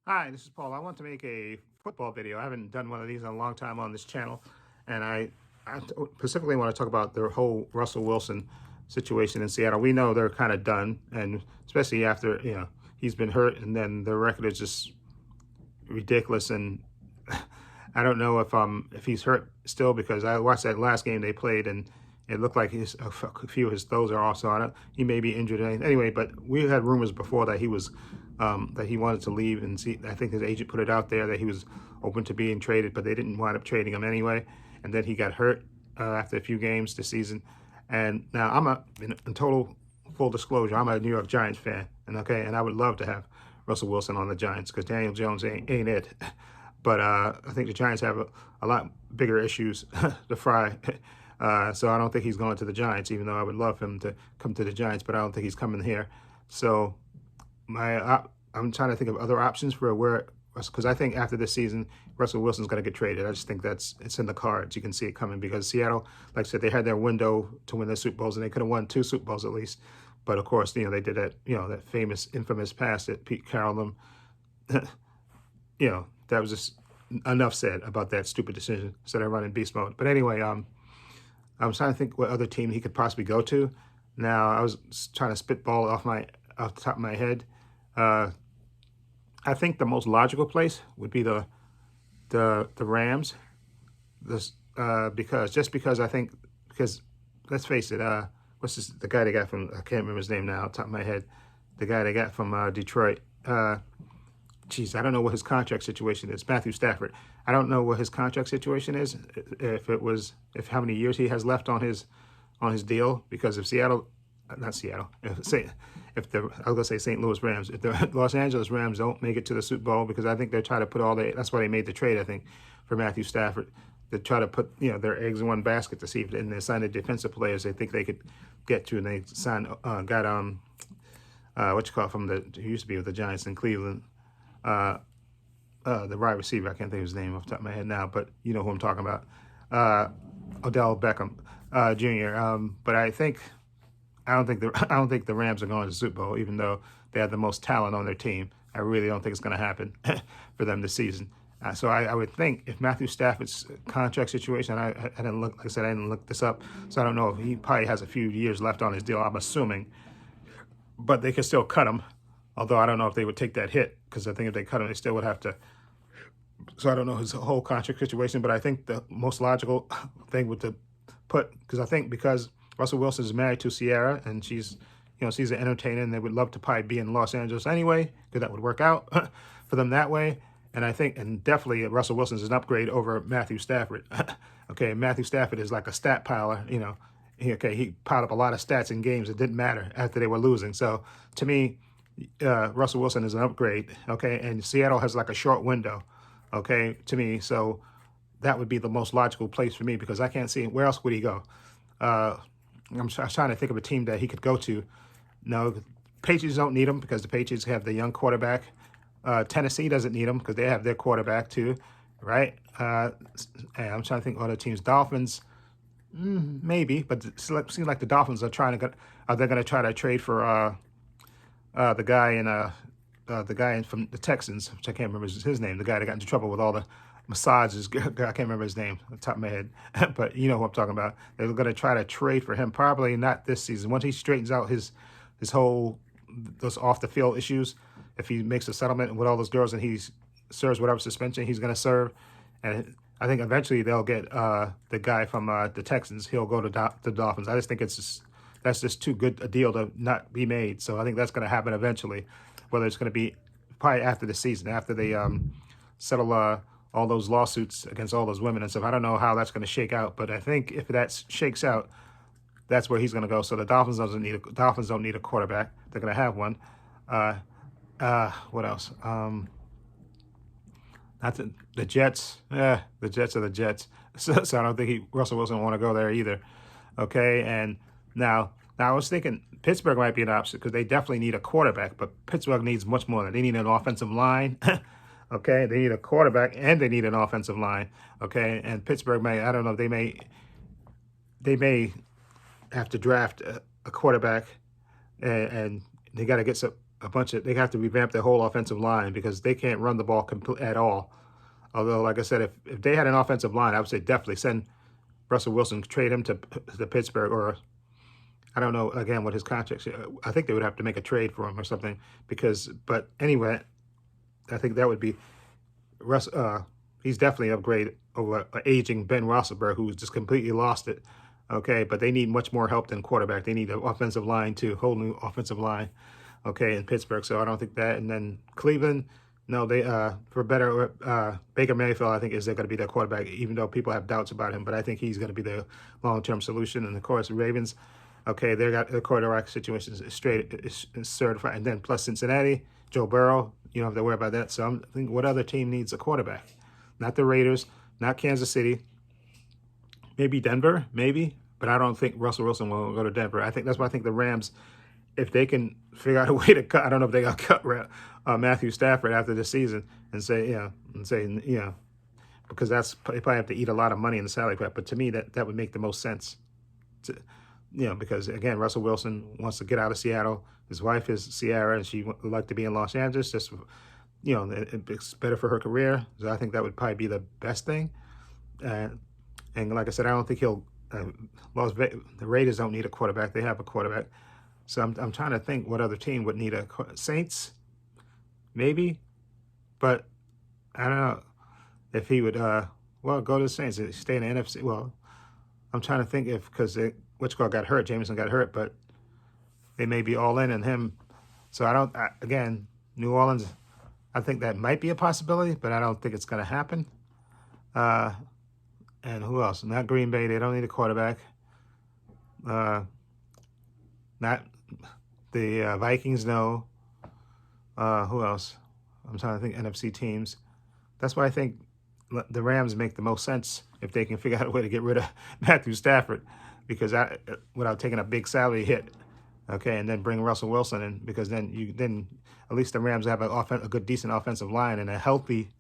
Hi, this is Paul. I want to make a football video. I haven't done one of these in a long time on this channel, and I specifically want to talk about the whole Russell Wilson situation in Seattle. We know they're kind of done, and especially after he's been hurt, and then the record is just ridiculous. And I don't know if he's hurt still, because I watched that last game they played, and it looked like a few of his throws are off. So he may be injured anyway. But we had rumors before that he wanted to leave, and I think his agent put it out there that he was open to being traded, but they didn't wind up trading him anyway. And then he got hurt after a few games this season. And now in total full disclosure, I'm a New York Giants fan, and I would love to have Russell Wilson on the Giants because Daniel Jones ain't it. But I think the Giants have a lot bigger issues to fry. So I don't think he's going to the Giants, even though I would love him to come to the Giants, but I don't think he's coming here. So I'm trying to think of other options for because I think after this season, Russell Wilson's going to get traded. I just think it's in the cards. You can see it coming because Seattle, like I said, they had their window to win the Super Bowls, and they could have won 2 Super Bowls at least. But of course, they did that, that infamous pass that Pete Carroll them. That was just enough said about that stupid decision instead of running beast mode. But anyway, I was trying to think what other team he could possibly go to. Now, I was trying to spitball off the top of my head. I think the most logical place would be the Rams. Because let's face it, the guy they got from, I can't remember his name now, off the top of my head. The guy they got from Detroit. I don't know what his contract situation is. Matthew Stafford. I don't know what his contract situation is. If how many years he has left on his deal. Because if St. Louis Rams, if the Los Angeles Rams don't make it to the Super Bowl, because I think they're trying to put that's why they made the trade, I think, for Matthew Stafford. They try to put their eggs in one basket to see if they sign the defensive players they think they could get to, and they signed who used to be with the Giants in Cleveland. The wide receiver, I can't think of his name off the top of my head now, but you know who I'm talking about. Odell Beckham Jr. But I don't think the Rams are going to the Super Bowl, even though they have the most talent on their team. I really don't think it's going to happen for them this season. So I would think if Matthew Stafford's contract situation, I didn't look, like I said, I didn't look this up, so I don't know if he probably has a few years left on his deal. I'm assuming, but they could still cut him. Although I don't know if they would take that hit, because I think if they cut him, they still would have to. So I don't know his whole contract situation, but I think the most logical thing would to put, because Russell Wilson is married to Sierra, and she's an entertainer, and they would love to probably be in Los Angeles anyway, because that would work out for them that way. And I think, and definitely Russell Wilson is an upgrade over Matthew Stafford. Okay, Matthew Stafford is like a stat piler, he piled up a lot of stats in games that didn't matter after they were losing. So to me, Russell Wilson is an upgrade, okay? And Seattle has like a short window, okay, to me. So that would be the most logical place for me, because I can't see where else would he go. I'm trying to think of a team that he could go to. No, Patriots don't need him because the Patriots have the young quarterback. Tennessee doesn't need him because they have their quarterback too, right? And I'm trying to think of other teams. Dolphins, maybe, but it seems like the Dolphins are they're going to try to trade for the guy from the Texans, which I can't remember his name, the guy that got into trouble with all the massages. I can't remember his name on the top of my head, but you know who I'm talking about. They're going to try to trade for him, probably not this season. Once he straightens out those off the field issues, if he makes a settlement with all those girls and he serves whatever suspension he's going to serve, and I think eventually they'll get the guy from the Texans. He'll go to the Dolphins. I just think that's just too good a deal to not be made. So I think that's going to happen eventually, whether it's going to be probably after the season, after they settle all those lawsuits against all those women and stuff. I don't know how that's going to shake out, but I think if that shakes out, that's where he's going to go. So the Dolphins don't need a quarterback. They're going to have one. What else? The Jets. The Jets are the Jets. So I don't think Russell Wilson will want to go there either. Okay, and now I was thinking Pittsburgh might be an option because they definitely need a quarterback, but Pittsburgh needs much more. They need an offensive line. Okay, they need a quarterback and they need an offensive line. Okay, and Pittsburgh I don't know, they may have to draft a quarterback, and they got to get they have to revamp their whole offensive line because they can't run the ball at all. Although, like I said, if they had an offensive line, I would say definitely send Russell Wilson, trade him to Pittsburgh, or I don't know again what his contract. I think they would have to make a trade for him or something but anyway, I think that would be Russ. He's definitely an upgrade over aging Ben Roethlisberger, who's just completely lost it. Okay, but they need much more help than quarterback. They need an offensive line too, whole new offensive line. Okay, in Pittsburgh. So I don't think that. And then Cleveland, no, they for better Baker Mayfield, I think is going to be their quarterback, even though people have doubts about him. But I think he's going to be the long-term solution. And of course, Ravens. Okay, they got the quarterback situation is certified, and then plus Cincinnati, Joe Burrow. You don't have to worry about that. So I'm thinking, what other team needs a quarterback? Not the Raiders, not Kansas City. Maybe Denver, maybe, but I don't think Russell Wilson will go to Denver. I think that's why I think the Rams, if they can figure out a way to cut, I don't know if they got cut Matthew Stafford after the season and say, because they probably have to eat a lot of money in the salary cap. But to me, that would make the most sense. Because again, Russell Wilson wants to get out of Seattle. His wife is Sierra, and she would like to be in Los Angeles. Just, it's better for her career. So I think that would probably be the best thing. And like I said, I don't think he'll. The Raiders don't need a quarterback; they have a quarterback. So I'm trying to think what other team would need a Saints, maybe, but I don't know if he would. Go to the Saints, stay in the NFC. Well, I'm trying to think because Whichcock got hurt, Jameson got hurt, but they may be all in on him. So again, New Orleans, I think that might be a possibility, but I don't think it's going to happen. And who else? Not Green Bay. They don't need a quarterback. Not the Vikings, no. Who else? I'm trying to think NFC teams. That's why I think the Rams make the most sense if they can figure out a way to get rid of Matthew Stafford, because without taking a big salary hit, okay, and then bring Russell Wilson in, because then at least the Rams have a good, decent offensive line and a healthy,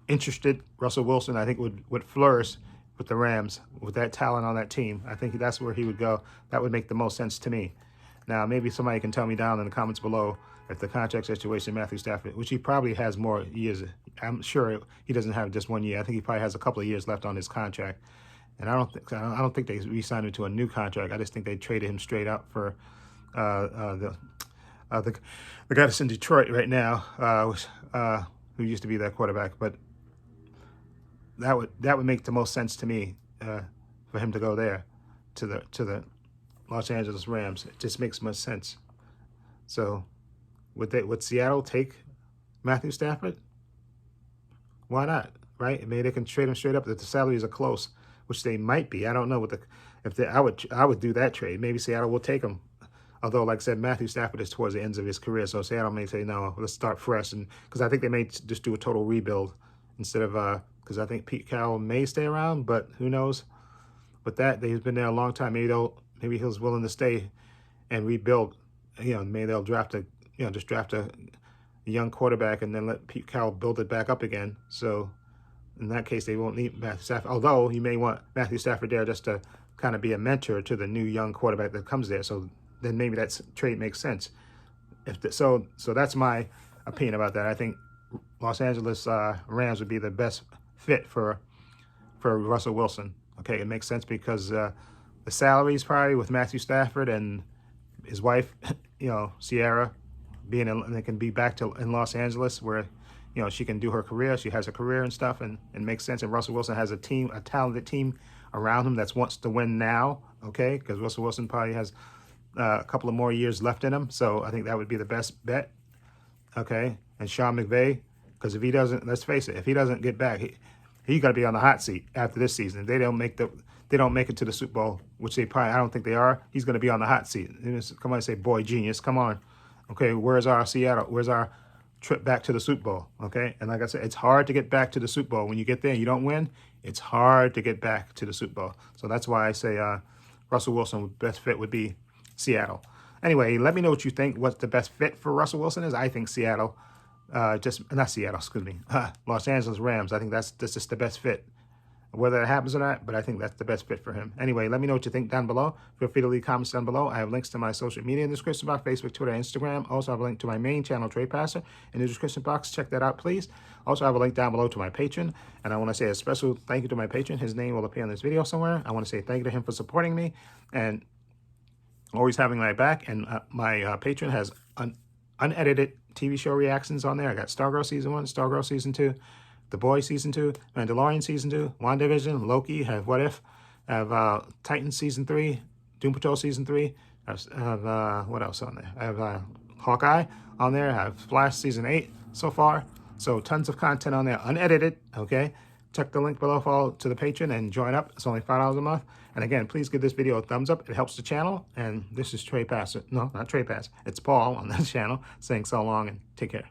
interested Russell Wilson. I think would flourish with the Rams with that talent on that team. I think that's where he would go. That would make the most sense to me. Now, maybe somebody can tell me down in the comments below if the contract situation, Matthew Stafford, which he probably has more years. I'm sure he doesn't have just 1 year. I think he probably has a couple of years left on his contract. And I don't think they re-signed him to a new contract. I just think they traded him straight up for the guy that's in Detroit right now, who used to be their quarterback. But that would make the most sense to me for him to go there to the Los Angeles Rams. It just makes much sense. So would Seattle take Matthew Stafford? Why not? Right? Maybe they can trade him straight up if the salaries are close, which they might be. I don't know I would do that trade. Maybe Seattle will take him. Although, like I said, Matthew Stafford is towards the ends of his career, so Seattle may say, no, let's start fresh. And because I think they may just do a total rebuild instead of because I think Pete Carroll may stay around, but who knows? But he's been there a long time. Maybe he's willing to stay and rebuild. Maybe they'll draft a young quarterback and then let Pete Carroll build it back up again. So in that case, they won't need Matthew Stafford. Although you may want Matthew Stafford there just to kind of be a mentor to the new young quarterback that comes there. So then maybe that trade makes sense. So that's my opinion about that. I think Los Angeles Rams would be the best fit for Russell Wilson. Okay, it makes sense because the salaries probably with Matthew Stafford and his wife, Sierra, they can be back in Los Angeles where, she can do her career. She has a career and stuff, and it makes sense. And Russell Wilson has a talented team around him that wants to win now. Okay, because Russell Wilson probably has a couple of more years left in him. So I think that would be the best bet. Okay, and Sean McVay, because if he doesn't, let's face it, if he doesn't get back, he's got to be on the hot seat after this season. If they don't make it to the Super Bowl, which I don't think they are, he's going to be on the hot seat. Come on and say, boy, genius, come on. Okay, where's our Seattle? Where's our trip back to the Super Bowl? Okay, and like I said, it's hard to get back to the Super Bowl. When you get there and you don't win, it's hard to get back to the Super Bowl. So that's why I say Russell Wilson, best fit would be Seattle. Anyway, let me know what you think. What the best fit for Russell Wilson is? I think Seattle. Los Angeles Rams. I think that's just the best fit. whether it happens or not, but I think that's the best fit for him. Anyway, let me know what you think down below. Feel free to leave comments down below. I have links to my social media in the description box, Facebook, Twitter, Instagram. Also, I have a link to my main channel, Trepacer, in the description box. Check that out, please. Also, I have a link down below to my patron, and I want to say a special thank you to my patron. His name will appear in this video somewhere. I want to say thank you to him for supporting me and always having my back. And my patron has unedited TV show reactions on there. I got Stargirl Season 1, Stargirl Season 2, The Boys Season 2, Mandalorian Season 2, WandaVision, Loki, have What If, have Titans Season 3, Doom Patrol Season 3, I have, what else on there? I have Hawkeye on there, I have Flash Season 8 so far. So tons of content on there, unedited, okay? Check the link below to the patron and join up. It's only $5 a month. And again, please give this video a thumbs up. It helps the channel. And this is Trepacer. No, not Trepacer. It's Paul on this channel saying so long and take care.